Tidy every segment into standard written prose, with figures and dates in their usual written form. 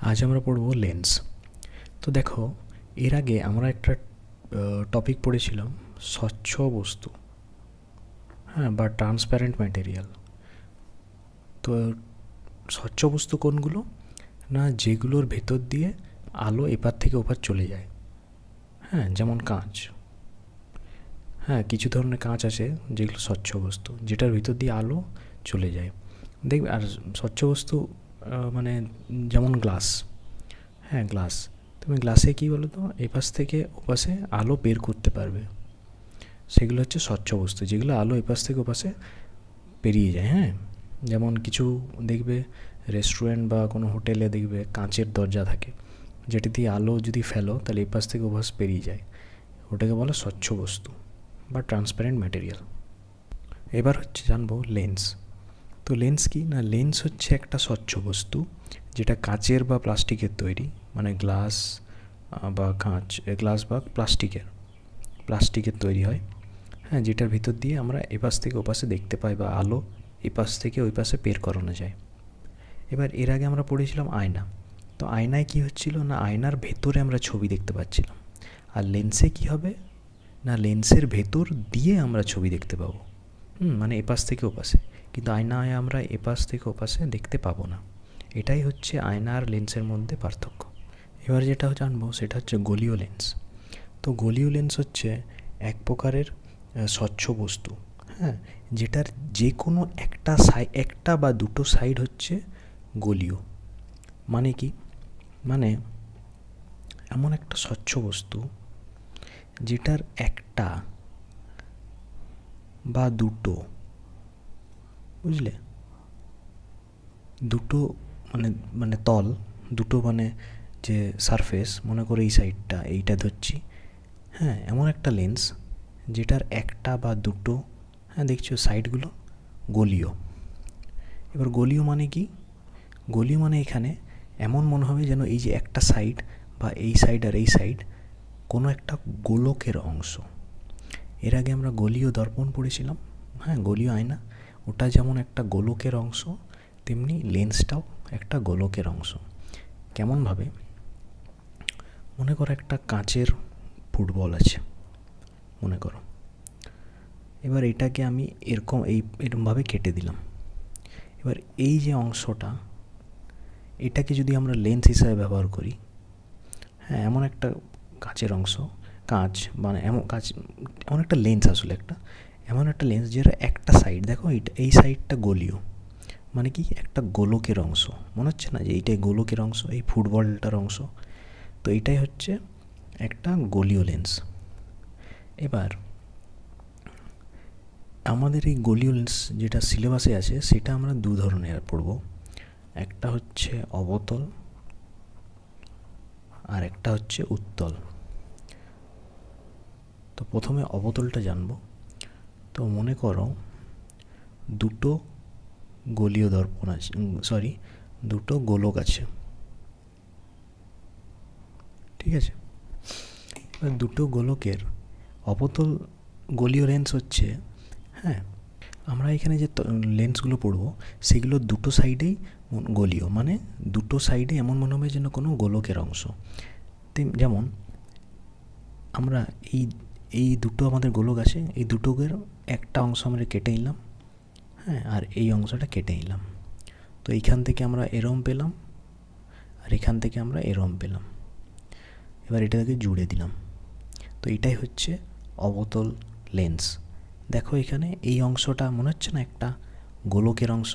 আজ আমরা পড়ব লেন্স। তো দেখো, এর আগে আমরা একটা টপিক পড়েছিলাম স্বচ্ছ বস্তু, হ্যাঁ, বা ট্রান্সপ্যারেন্ট ম্যাটেরিয়াল। তো স্বচ্ছ বস্তু কোনগুলো? না, যেগুলোর ভেতর দিয়ে আলো এপার থেকে ওপার চলে যায়। হ্যাঁ, যেমন কাঁচ। হ্যাঁ, কিছু ধরনের কাঁচ আছে যেগুলো স্বচ্ছ বস্তু, যেটার ভিতর দিয়ে আলো চলে যায়। দেখবে, আর স্বচ্ছ বস্তু মানে যেমন গ্লাস। হ্যাঁ, গ্লাস। তুমি গ্লাসে কী বলো তো, এপাশ থেকে ওপাশে আলো বের করতে পারবে। সেগুলো হচ্ছে স্বচ্ছ বস্তু, যেগুলো আলো এপাশ থেকে ওপাশে পেরিয়ে যায়। হ্যাঁ, যেমন কিছু দেখবে রেস্টুরেন্ট বা কোনো হোটেলে দেখবে কাঁচের দরজা থাকে, যেটি দিয়ে আলো যদি ফেলো তাহলে এপাশ থেকে ওপাশ পেরিয়ে যায়। ওটাকে বলে স্বচ্ছ বস্তু বা ট্রান্সপারেন্ট ম্যাটেরিয়াল। এবার হচ্ছে জানবো লেন্স। তো লেন্স কি? না, লেন্স হচ্ছে একটা স্বচ্ছ বস্তু যেটা কাচের বা প্লাস্টিকের তৈরি, মানে গ্লাস বা কাঁচ, গ্লাস বা প্লাস্টিকের তৈরি হয়। হ্যাঁ, যেটার ভিতর দিয়ে আমরা এপাশ থেকে ওপাশে দেখতে পাই বা আলো এপাশ থেকে ওই পাশে বের করানো যায়। এবার এর আগে আমরা পড়েছিলাম আয়না। তো আয়নায় কি হচ্ছিল? না, আয়নার ভেতরে আমরা ছবি দেখতে পাচ্ছিলাম। আর লেন্সে কি হবে? না, লেন্সের ভেতর দিয়ে আমরা ছবি দেখতে পাবো। মানে এপাশ থেকে ওপাশে। কিন্তু আয়নায় আমরা এপাশ থেকে ওপাশে দেখতে পাবো না। এটাই হচ্ছে আয়না আর লেন্সের মধ্যে পার্থক্য। এবার যেটা জানবো সেটা হচ্ছে গলীয় লেন্স। তো গলীয় লেন্স হচ্ছে এক প্রকারের স্বচ্ছ বস্তু, হ্যাঁ, যেটার যে কোনো একটা বা দুটো সাইড হচ্ছে গলীয়। মানে কি? মানে এমন একটা স্বচ্ছ বস্তু যেটার একটা বা দুটো, বুঝলে, দুটো মানে মানে তল দুটো, মানে যে সারফেস, মনে করে এই সাইডটা এইটা ধরছি। হ্যাঁ, এমন একটা লেন্স যেটার একটা বা দুটো, হ্যাঁ দেখছো, সাইডগুলো গলীয়। এবার গলীয় মানে কি? গলীয় মানে এখানে এমন মনে হবে যেন এই যে একটা সাইড বা এই সাইড আর এই সাইড কোনো একটা গোলকের অংশ। এর আগে আমরা গলীয় দর্পণ পড়েছিলাম, হ্যাঁ, গলীয় আয়না। ওটা যেমন একটা গোলকের অংশ, তেমনি লেন্সটাও একটা গোলকের অংশ। কেমনভাবে? মনে করো একটা কাঁচের ফুটবল আছে, মনে করো। এবার এটাকে আমি এরকমভাবে কেটে দিলাম। এবার এই যে অংশটা, এটাকে যদি আমরা লেন্স হিসাবে ব্যবহার করি, হ্যাঁ, এমন একটা কাঁচের অংশ, কাঁচ মানে এমন একটা লেন্স, আসলে এমন একটা লেন্স যেটা একটা সাইড, দেখো এই সাইডটা গলীয়, মানে কি একটা গোলকের অংশ। মনে হচ্ছে না যে এইটাই গোলকের অংশ, এই ফুটবলটার অংশ? তো এইটাই হচ্ছে একটা গলীয় লেন্স। এবার আমাদের এই গলীয় লেন্স যেটা সিলেবাসে আছে সেটা আমরা দু ধরনের পড়ব। একটা হচ্ছে অবতল আর একটা হচ্ছে উত্তল। তো প্রথমে অবতলটা জানব। তো মনে করো দুটো গলীয় দর্পণ আছে, দুটো গোলক আছে, ঠিক আছে? এবার দুটো গোলকের অবতল গলীয় লেন্স হচ্ছে, হ্যাঁ, আমরা এখানে যে লেন্সগুলো পড়বো সেগুলো দুটো সাইডেই গলীয়, মানে দুটো সাইডে এমন মনে হবে যেন কোনো গোলকের অংশ। যেমন আমরা এই দুটো আমাদের গোলক আছে, এই দুটোকের একটা অংশ আমরা কেটে নিলাম, হ্যাঁ, আর এই অংশটা কেটে নিলাম। তো এইখান থেকে আমরা এরম পেলাম, আর এখান থেকে আমরা এরম পেলাম। এবার এটাকে জুড়ে দিলাম। তো এটাই হচ্ছে অবতল লেন্স। দেখো এখানে এই অংশটা মনে হচ্ছে না একটা গোলকের অংশ?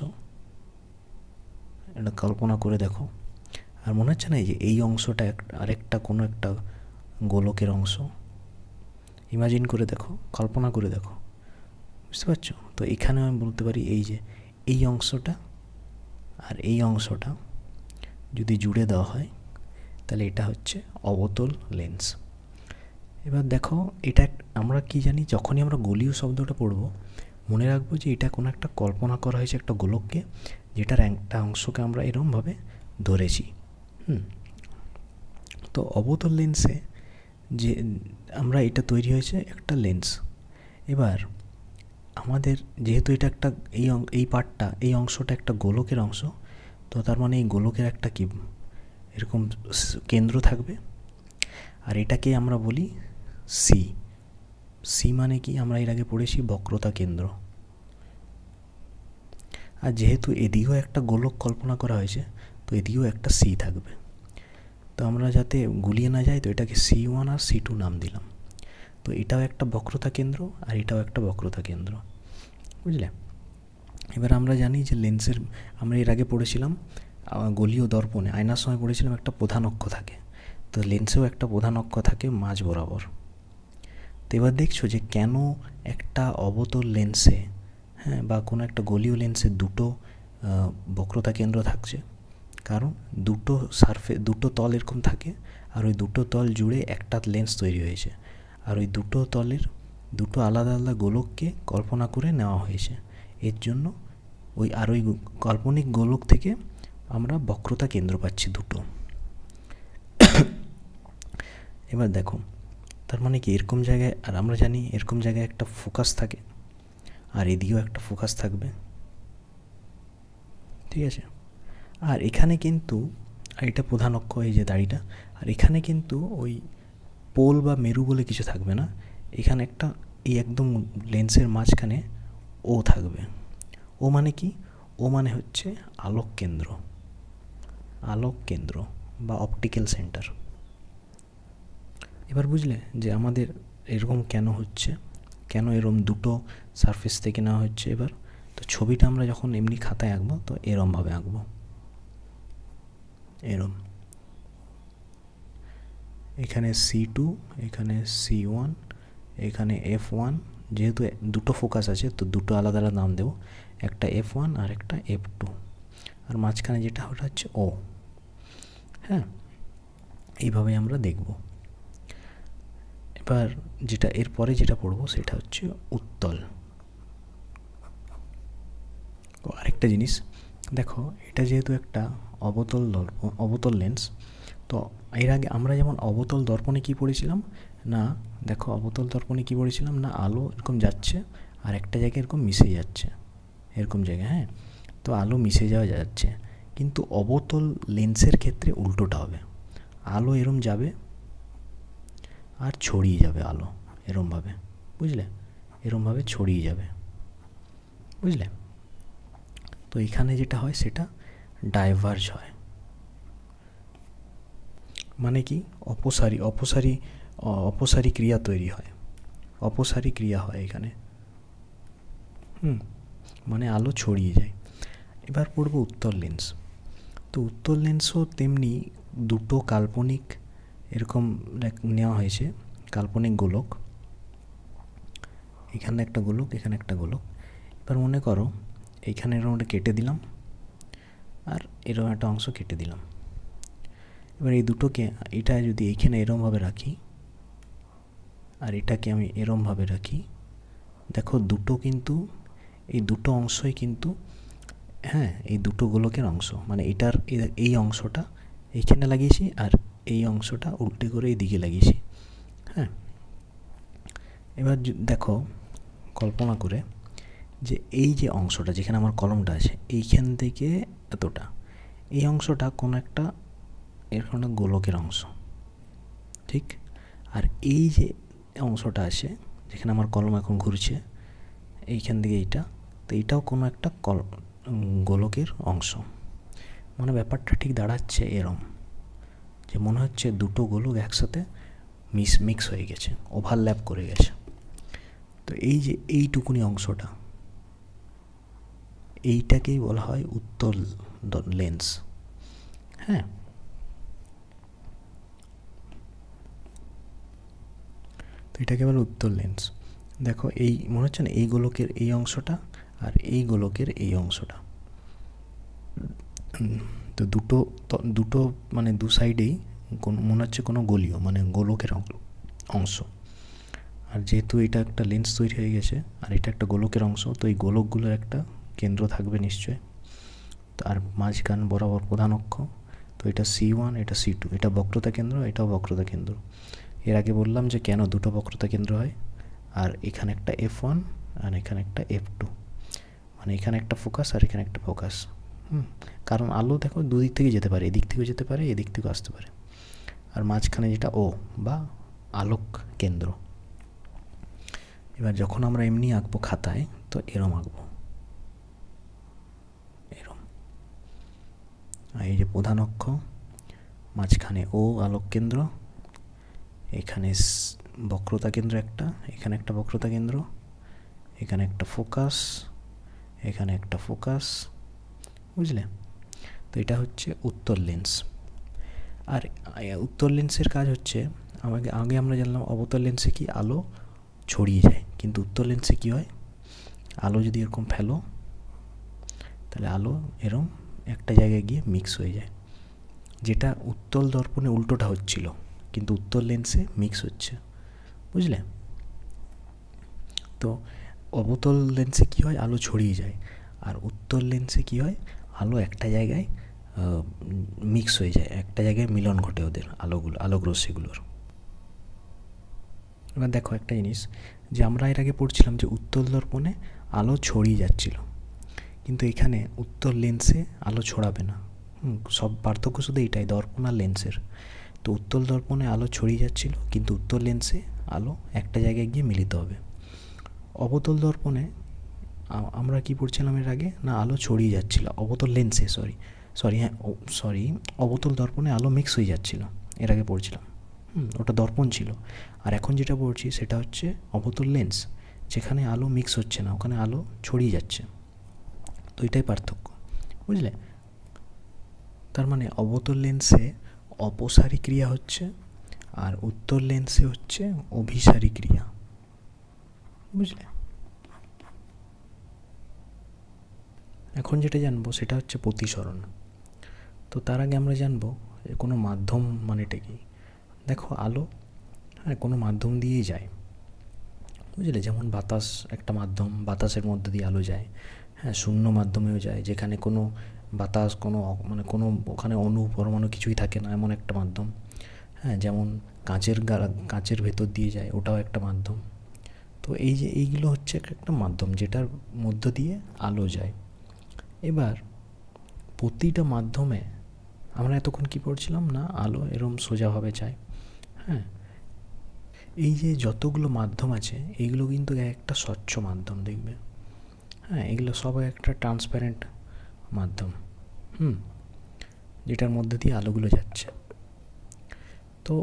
এটা কল্পনা করে দেখো। আর মনে হচ্ছে না এই যে এই অংশটা আরেকটা কোনো একটা গোলকের অংশ? ইমাজিন করে দেখো, কল্পনা করে দেখো, বুঝতে পারছো? তো এখানে আমি বলতে পারি এই যে এই অংশটা আর এই অংশটা যদি জুড়ে দেওয়া হয় তাহলে এটা হচ্ছে অবতল লেন্স। এবার দেখো, এটা আমরা কি জানি, যখনই আমরা গলীয় শব্দটা পড়বো মনে রাখবো যে এটা কোনো একটা কল্পনা করা হয়েছে একটা গোলককে, যেটার একটা অংশকে আমরা এরমভাবে ধরেছি। তো অবতল লেন্সে যে আমরা এটা তৈরি হয়েছে একটা লেন্স। এবার আমাদের যেহেতু এটা একটা এই পার্টটা, এই অংশটা একটা গোলকের অংশ, তো তার মানে এই গোলকের একটা কি এরকম কেন্দ্র থাকবে, আর এটাকে আমরা বলি সি। সি মানে কি, আমরা এর আগে পড়েছি বক্রতা কেন্দ্র। আর যেহেতু এদিকেও একটা গোলক কল্পনা করা হয়েছে, তো এদিকেও একটা সি থাকবে। তো আমরা যাতে গুলিয়ে না যাই, তো এটাকে C1 আর C2 নাম দিলাম। তো এটাও একটা বক্রতা কেন্দ্র আর এটাও একটা বক্রতা কেন্দ্র, বুঝলে? এবার আমরা জানি যে লেন্সের, আমরা এর আগে পড়েছিলাম গলীয় দর্পণে, আয়নার সময় পড়েছিলাম একটা প্রধান অক্ষ থাকে, তো লেন্সেও একটা প্রধান অক্ষ থাকে মাঝ বরাবর। তো এবার দেখছো যে কেন একটা অবতল লেন্সে, হ্যাঁ, বা কোনো একটা গলীয় লেন্সে দুটো বক্রতা কেন্দ্র থাকছে, কারণ দুটো তল এরকম থাকে, আর ওই দুটো তল জুড়ে একটা লেন্স তৈরি হয়েছে, আর ওই দুটো তলের দুটো আলাদা আলাদা গোলককে কল্পনা করে নেওয়া হয়েছে। এর জন্য ওই কাল্পনিক গোলক থেকে আমরা বক্রতা কেন্দ্র পাচ্ছি দুটো। এবার দেখো, তার মানে কি এরকম জায়গায়, আর আমরা জানি এরকম জায়গায় একটা ফোকাস থাকে, আর এদিকেও একটা ফোকাস থাকবে, ঠিক আছে? আর এখানে কিন্তু, আর এটা প্রধান অক্ষ, এই যে দাড়িটা, আর এখানে কিন্তু ওই পোল বা মেরু বলে কিছু থাকবে না, এখানে একটা এই একদম লেন্সের মাঝখানে ও থাকবে। ও মানে কি? ও মানে হচ্ছে আলোক কেন্দ্র, আলোক কেন্দ্র বা অপটিক্যাল সেন্টার। এবার বুঝলে যে আমাদের এরকম কেন হচ্ছে, কেন এরম দুটো সারফেস থেকে নেওয়া হচ্ছে। এবার তো ছবিটা আমরা যখন এমনি খাতায় আঁকবো, তো এরমভাবে আঁকবো, এরম। এখানে C2, এখানে C1, এখানে F1, যেহেতু দুটো ফোকাস আছে তো দুটো আলাদা আলাদা নাম দেবো, একটা F1 আর একটা F2, আর মাঝখানে যেটা ওটা হচ্ছে O। হ্যাঁ, এইভাবে আমরা দেখব। এবার যেটা এরপরে যেটা পড়বো সেটা হচ্ছে উত্তল। আরেকটা জিনিস দেখো, এটা যেহেতু একটা অবতল লেন্স, তো এর আগে আমরা যেমন অবতল দর্পণে কি পড়েছিলাম না, দেখো অবতল দর্পণে কি পড়েছিলাম না, আলো এরকম যাচ্ছে আর একটা জায়গায় এরকম মিশে যাচ্ছে, এরকম জায়গায়, হ্যাঁ, তো আলো মিশে যাওয়া যাচ্ছে। কিন্তু অবতল লেন্সের ক্ষেত্রে উল্টোটা হবে, আলো এরম যাবে আর ছড়িয়ে যাবে আলো এরমভাবে, বুঝলে? এরমভাবে ছড়িয়ে যাবে, বুঝলে? তো এখানে যেটা হয় সেটা ডাইভার্জ হয়, মানে কি অপসারী ক্রিয়া তৈরি হয়, অপসারী ক্রিয়া হয় এখানে, মানে আলো ছড়িয়ে যায়। এবার পড়বো উত্তল লেন্স। তো উত্তল লেন্সও তেমনি দুটো কাল্পনিক এরকম নেওয়া হয়েছে, কাল্পনিক গোলক, এখানে একটা গোলক, এখানে একটা গোলক। এবার মনে করো এইখানে এরকম একটা কেটে দিলাম আর এরকম একটা অংশ কেটে দিলাম। এবার এই দুটোকে, এটা যদি এইখানে এরমভাবে রাখি আর এটাকে আমি এরমভাবে রাখি, দেখো দুটো কিন্তু, এই দুটো অংশই কিন্তু, হ্যাঁ, এই দুটো গোলকের অংশ, মানে এটার এই অংশটা এইখানে লাগিয়েছি আর এই অংশটা উল্টে করে এই দিকে লাগিয়েছি, হ্যাঁ। এবার দেখো কল্পনা করে যে এই যে অংশটা যেখানে আমার কলমটা আছে, এইখান থেকে এতটা, এই অংশটা কোনো একটা এরকম একটা গোলকের অংশ, ঠিক? আর এই যে অংশটা আছে যেখানে আমার কলম এখন ঘুরছে, এইখান থেকে এইটা, তো এইটাও কোনো একটা গোলকের অংশ। মানে ব্যাপারটা ঠিক দাঁড়াচ্ছে এরম, যে মনে হচ্ছে দুটো গোলক একসাথে মিক্স হয়ে গেছে, ওভারল্যাপ করে গেছে। তো এই যে এইটুকুনি অংশটা, এইটাকেই বলা হয় উত্তল লেন্স, হ্যাঁ। তো এটাকে বলে উত্তল লেন্স। দেখো এই মনে হচ্ছে না, এই গোলকের এই অংশটা আর এই গোলকের এই অংশটা, তো দুটো মানে দু সাইডেই মনে হচ্ছে কোনো গলীয় মানে গোলকের অংশ। আর যেহেতু এটা একটা লেন্স তৈরি হয়ে গেছে আর এটা একটা গোলকের অংশ, তো এই গোলকগুলোর একটা কেন্দ্র থাকবে নিশ্চয়, তো আর মাঝখান বরাবর প্রধান অক্ষ। তো এটা C1, এটা C2, এটা বক্রতা কেন্দ্র, এটাও বক্রতা কেন্দ্র। এর আগে বললাম যে কেন দুটো বক্রতা কেন্দ্র হয়, আর এখানে একটা F1 আর এখানে একটা F2, মানে এখানে একটা ফোকাস আর এখানে একটা ফোকাস, কারণ আলো দেখো দুদিক থেকে যেতে পারে, এদিক থেকেও যেতে পারে, এদিক থেকেও আসতে পারে। আর মাঝখানে যেটা ও বা আলোক কেন্দ্র। এবার যখন আমরা এমনি আঁকবো খাতায়, তো এরম আঁকবো, এরম। আর এই যে প্রধান অক্ষ, মাঝখানে ও আলোক কেন্দ্র, এখানে বক্রতা কেন্দ্র একটা, এখানে একটা বক্রতা কেন্দ্র, এখানে একটা ফোকাস, এখানে একটা ফোকাস, বুঝলে? তো এটা হচ্ছে উত্তর লেন্স। আর উত্তর লেন্সের কাজ হচ্ছে, আগে আমরা জানলাম অবতল লেন্সে কি আলো ছড়িয়ে যায়, কিন্তু উত্তর লেন্সে কি হয়, আলো যদি এরকম ফেলো তাহলে আলো এরম একটা জায়গায় গিয়ে মিক্স হয়ে যায়, যেটা উত্তল দর্পণে উল্টোটা হচ্ছিল, কিন্তু উত্তর লেন্সে মিক্স হচ্ছে, বুঝলে? তো অবতল লেন্সে কি হয়, আলো ছড়িয়ে যায়, আর উত্তর লেন্সে কি হয়, আলো একটা জায়গায় মিক্স হয়ে যায়, একটা জায়গায় মিলন ঘটে ওদের আলোক রশ্মিগুলোর। এবার দেখো একটা জিনিস, যে আমরা এর আগে পড়ছিলাম যে উত্তল দর্পণে আলো ছড়িয়ে যাচ্ছিল, কিন্তু এখানে উত্তর লেন্সে আলো ছড়াবে না। সব পার্থক্য শুধু এটাই, দর্পণ আর লেন্সের। তো উত্তল দর্পণে আলো ছড়িয়ে যাচ্ছিল, কিন্তু উত্তর লেন্সে আলো একটা জায়গায় গিয়ে মিলিত হবে। অবতল দর্পণে আমরা কি পড়ছিলাম এর আগে, না আলো ছড়িয়ে যাচ্ছিল অবতল লেন্সে, অবতল দর্পণে আলো মিক্স হয়ে যাচ্ছিল, এর আগে পড়ছিলাম। ওটা দর্পণ ছিল। আর এখন যেটা পড়ছি সেটা হচ্ছে অবতল লেন্স, যেখানে আলো মিক্স হচ্ছে না, ওখানে আলো ছড়িয়ে যাচ্ছে। তো এটাই পার্থক্য, বুঝলে? তার মানে অবতল লেন্সে অপসারী ক্রিয়া হচ্ছে, আর উত্তর লেন্সে হচ্ছে অভিসারী ক্রিয়া, বুঝলে? এখন যেটা জানবো সেটা হচ্ছে প্রতিসরণ। তো তার আগে আমরা জানবো কোনো মাধ্যম মানেটা কি। দেখো আলো কোনো মাধ্যম দিয়েই যায়, বুঝলে? যেমন বাতাস একটা মাধ্যম, বাতাসের মধ্যে দিয়ে আলো যায়। শূন্য মাধ্যমেও যায়, যেখানে কোনো বাতাস কোনো ওখানে অণু পরমাণু কিছুই থাকে না, এমন একটা মাধ্যম। যেমন কাঁচের ভেতর দিয়ে যায়, ওটাও একটা মাধ্যম। তো এই যে এইগুলো হচ্ছে একটা মাধ্যম যেটার মধ্য দিয়ে আলো যায়। এবার প্রতিটা মাধ্যমে আমরা এতক্ষণ কি পড়ছিলাম, না আলো এরম সোজাভাবে যায়। এই যে যতগুলো মাধ্যম আছে এইগুলো কিন্তু একটা স্বচ্ছ মাধ্যম, দেখবে। এগুলো সবাই একটা ট্রান্সপারেন্ট মাধ্যম, যেটার মধ্যে দিয়ে আলোগুলো যাচ্ছে। তো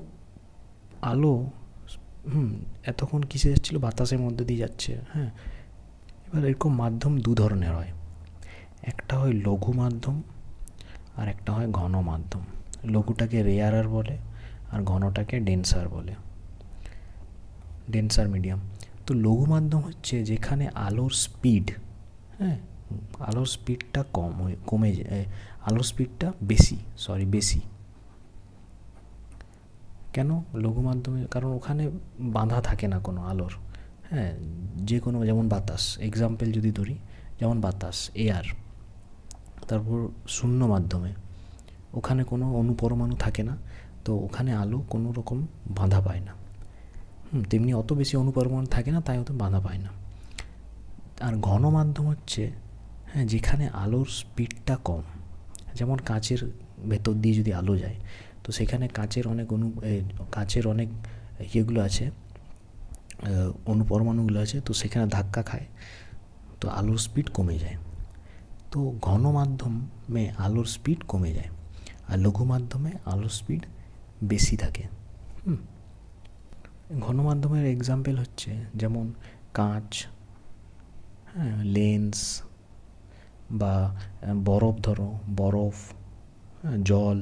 আলো এতক্ষণ কিসে যাচ্ছিল, বাতাসের মধ্যে দিয়ে যাচ্ছে। এবার এরকম মাধ্যম দু ধরনের হয়, একটা হয় লঘু মাধ্যম, আর একটা হয় ঘন মাধ্যম। লঘুটাকে রেয়ারার বলে, আর ঘনটাকে ডেন্সার বলে, ডেন্সার মিডিয়াম। তো লঘু মাধ্যম হচ্ছে যেখানে আলোর স্পিড, আলোর স্পিডটা কমে যায়, আলোর স্পিডটা বেশি। কেন লঘু মাধ্যমে? কারণ ওখানে বাঁধা থাকে না কোনো আলোর। যে কোনো, যেমন বাতাস, এক্সাম্পল যদি ধরি, যেমন বাতাস, এয়ার, তারপর শূন্য মাধ্যমে ওখানে কোনো অণুপরমাণু থাকে না, তো ওখানে আলো কোনো রকম বাঁধা পায় না। তেমনি অত বেশি অণুপরমাণু থাকে না, তাই অত বাঁধা পায় না। আর ঘন মাধ্যম হচ্ছে যেখানে আলোর স্পিডটা কম, যেমন কাঁচের ভেতর দিয়ে যদি আলো যায়, তো সেখানে কাঁচের অনেক ইয়েগুলো আছে, অণুপরমাণুগুলো আছে, তো সেখানে ধাক্কা খায়, তো আলোর স্পিড কমে যায়। তো ঘন মাধ্যমে আলোর স্পিড কমে যায়, আর লঘু মাধ্যমে আলোর স্পিড বেশি থাকে। ঘন মাধ্যমের এক্সাম্পল হচ্ছে যেমন কাঁচ, লেন্স, বা বরফ, জল,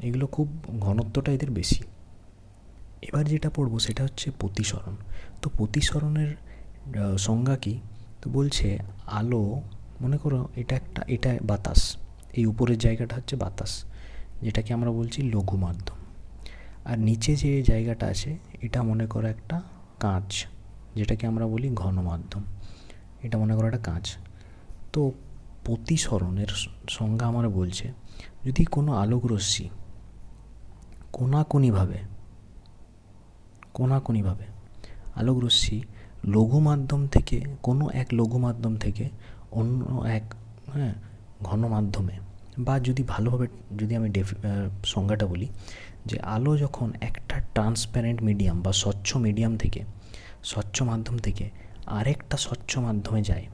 এগুলো খুব ঘনত্বটা এদের বেশি। এবার যেটা পড়বো সেটা হচ্ছে প্রতিসরণ। তো প্রতিসরণের সংজ্ঞা কি? তো বলছে আলো, মনে করো এটা বাতাস, এই উপরের জায়গাটা হচ্ছে বাতাস, যেটাকে আমরা বলছি লঘু মাধ্যম। আর নিচে যে জায়গাটা আছে এটা মনে করো একটা কাঁচ, যেটাকে আমরা বলি ঘন মাধ্যম। এটা মনে করো একটা কাঁচ। তো প্রতিসরণের সংজ্ঞা আমরা বলছে, যদি কোনো আলোক রশ্মি কোনাকুনিভাবে আলোক রশ্মি লঘু মাধ্যম থেকে, কোনো এক লঘু মাধ্যম থেকে অন্য এক ঘন মাধ্যমে, বা যদি ভালোভাবে যদি আমি সংজ্ঞাটা বলি, যে আলো যখন একটা ট্রান্সপ্যারেন্ট মিডিয়াম বা স্বচ্ছ মিডিয়াম থেকে, স্বচ্ছ মাধ্যম থেকে আরেকটা স্বচ্ছ মাধ্যমে যায়,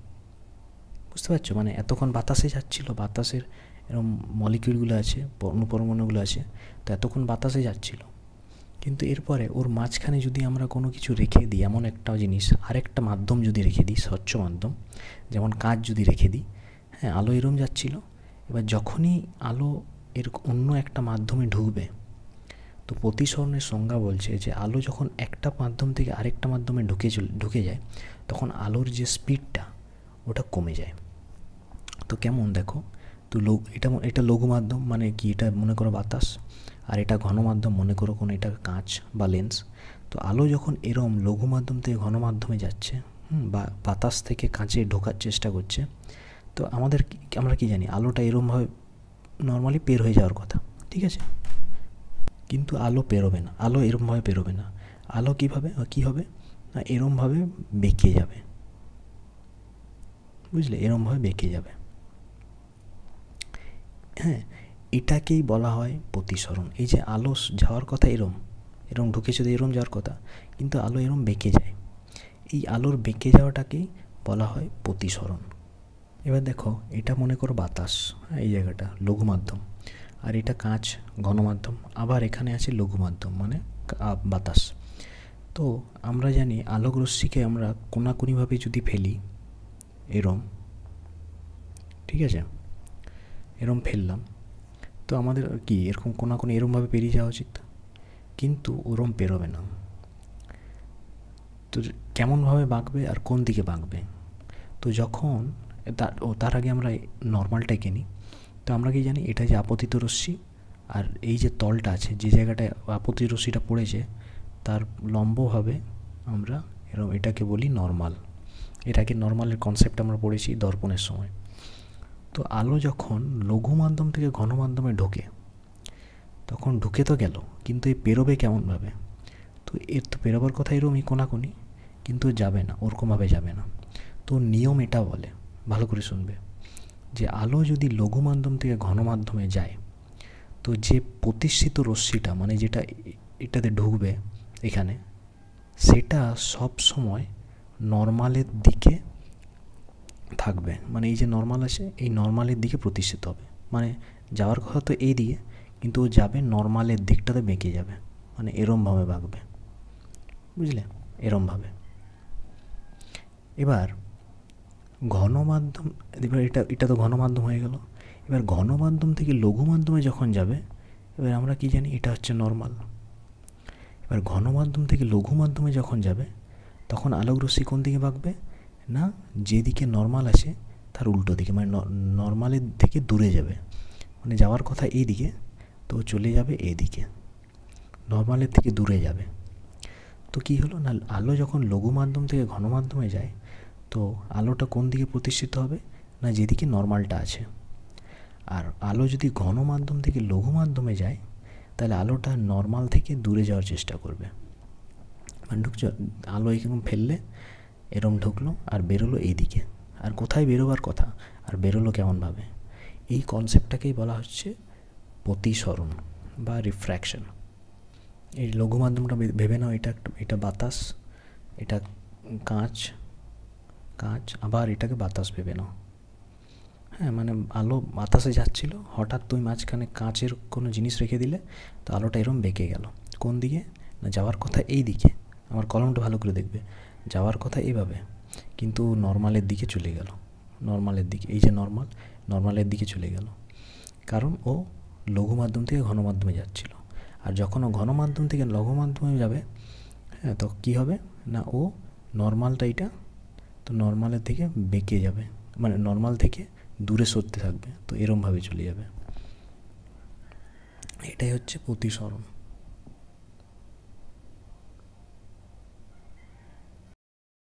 বুঝতে পারছো? মানে এতক্ষণ বাতাসে যাচ্ছিলো, বাতাসের এরকম মলিকিউলগুলো আছে, অণুপরমাণুগুলো আছে, তো এতক্ষণ বাতাসে যাচ্ছিলো, কিন্তু এরপরে ওর মাঝখানে যদি আমরা কোনো কিছু রেখে দিই, এমন একটা জিনিস, আরেকটা মাধ্যম যদি রেখে দিই, স্বচ্ছ মাধ্যম, যেমন কাঁচ যদি রেখে দিই, হ্যাঁ, আলো এরম যাচ্ছিল, এবার যখনই আলো এর অন্য একটা মাধ্যমে ঢুকবে, তো প্রতিসরণের সংজ্ঞা বলছে যে আলো যখন একটা মাধ্যম থেকে আরেকটা মাধ্যমে ঢুকে যায়, তখন আলোর যে স্পিডটা ওটা কমে যায়। তো কেমন দেখো, তো এটা লঘু মাধ্যম, মানে কি, এটা মনে করো বাতাস, আর এটা ঘন মাধ্যম, মনে করো কোনো এটা কাঁচ বা লেন্স। তো আলো যখন এরম লঘু মাধ্যম থেকে ঘন মাধ্যমে যাচ্ছে, বা বাতাস থেকে কাঁচে ঢোকার চেষ্টা করছে, তো আমরা কি জানি, আলোটা এরমভাবে নর্মালি বের হয়ে যাওয়ার কথা, ঠিক আছে? কিন্তু আলো পেরোবে না, আলো এরমভাবে পেরোবে না। আলো কী হবে না, এরমভাবে বেঁকে যাবে, বুঝলে, এরমভাবে বেঁকে যাবে। হ্যাঁ, এটাকেই বলা হয় প্রতিসরণ। এই যে আলো যাওয়ার কথা এরম ঢুকেছে, তো এরম যাওয়ার কথা, কিন্তু আলো এরম বেঁকে যায়। এই আলোর বেঁকে যাওয়াটাকেই বলা হয় প্রতিসরণ। এবার দেখো, এটা মনে করো বাতাস, এই জায়গাটা লঘু মাধ্যম, আর এটা কাঁচ ঘন মাধ্যম, আবার এখানে আছে লঘু মাধ্যম মানে বাতাস। তো আমরা জানি আলোক রশ্মিকে আমরা কোনাকুনিভাবে যদি ফেলি, এরম, ঠিক আছে, এরম ফেললাম, তো আমাদের কি এরকম কোনাকুনি এরমভাবে পেরিয়ে যাওয়া উচিত, কিন্তু ওরম পেরোবে না। তো কেমনভাবে বাঁকবে আর কোন দিকে বাঁকবে? তো যখন তার আগে আমরা নর্মালটাই কিনি। তো আমরা কি জানি, এটা যে আপতিত রশ্মি, আর এই যে তলটা আছে, যে জায়গাটায় আপতিত রশ্মিটা পড়েছে, তার লম্বভাবে আমরা এটাকে বলি নর্মাল। এটাকে নর্মালের কনসেপ্ট আমরা পড়েছি দর্পণের সময়। তো আলো যখন লঘু মাধ্যম থেকে ঘন মাধ্যমে ঢোকে, তখন ঢুকে তো গেল, কিন্তু এই পেরোবে কেমনভাবে? তো এর তো পেরোবার কথা এরকমই কোনাকুনি, কিন্তু যাবে না, ওরকমভাবে যাবে না। তো নিয়ম এটা বলে, ভালো করে শুনবে, যে আলো যদি লঘু মাধ্যম থেকে ঘন মাধ্যমে যায়, তো যে প্রতিষ্ঠিত রশ্মিটা, মানে যেটা এটাতে ঢুকবে এখানে, সেটা সব সময় নর্মালের দিকে থাকবে। মানে এই যে নর্মাল আছে, এই নর্মালের দিকে প্রতিষ্ঠিত হবে, মানে যাওয়ার কথা তো এই দিকে, কিন্তু ও যাবে নর্মালের দিকটাতে বেঁকে যাবে, মানে এরমভাবে বাঁকবে, বুঝলে, এরমভাবে। এবার ঘন মাধ্যম, এবার এটা তো ঘন মাধ্যম হয়ে গেল। এবার ঘন মাধ্যম থেকে লঘু মাধ্যমে যখন যাবে, এবার আমরা কি জানি, এটা হচ্ছে নর্মাল। এবার ঘন মাধ্যম থেকে লঘু মাধ্যমে যখন যাবে, তখন আলোক রশ্মি কোন দিকে বাঁকবে না, যেদিকে নর্মাল আছে তার উল্টো দিকে, মানে নর্মালের থেকে দূরে যাবে, মানে যাওয়ার কথা এই দিকে, তো চলে যাবে এদিকে, নর্মালের থেকে দূরে যাবে। তো কী হলো না, আলো যখন লঘু মাধ্যম থেকে ঘন মাধ্যমে যায়, তো আলোটা কোন দিকে প্রতিষ্ঠিত হবে না, যেদিকে নর্মালটা আছে। আর আলো যদি ঘন মাধ্যম থেকে লঘু মাধ্যমে যায়, তাহলে আলোটা নর্মাল থেকে দূরে যাওয়ার চেষ্টা করবে। মানে ঢুকছো, আলো এরকম ফেললে এরম ঢুকলো আর বেরোলো এই দিকে, আর কোথায় বেরোবার কথা আর বেরোলো কেমনভাবে, এই কনসেপ্টটাকেই বলা হচ্ছে প্রতিসরণ বা রিফ্র্যাকশন। এই লঘু মাধ্যমটা ভেবে নাও, এটা বাতাস, এটা কাঁচ, আবার এটাকে বাতাস ভেবে নাও। হ্যাঁ, মানে আলো বাতাসে যাচ্ছিল, হঠাৎ তুমি মাঝখানে কাঁচের কোনো জিনিস রেখে দিলে, তো আলোটা এরম বেঁকে গেল কোন দিকে না, যাওয়ার কথা এই দিকে, আমার কলমটা ভালো করে দেখবে, যাওয়ার কথা এইভাবে, কিন্তু নর্মালের দিকে চলে গেল, নর্মালের দিকে, এই যে নর্মালের দিকে চলে গেল, কারণ ও লঘু মাধ্যম থেকে ঘন মাধ্যমে যাচ্ছিল। আর যখন ও ঘন মাধ্যম থেকে লঘু মাধ্যমে যাবে, হ্যাঁ, তো কী হবে না, ও নর্মালটা এটা, তো নর্মালের থেকে বেঁকে যাবে, মানে নর্মাল থেকে দূরে সরতে থাকবে, তো এরমভাবে চলে যাবে। এটাই হচ্ছে প্রতিসরণ।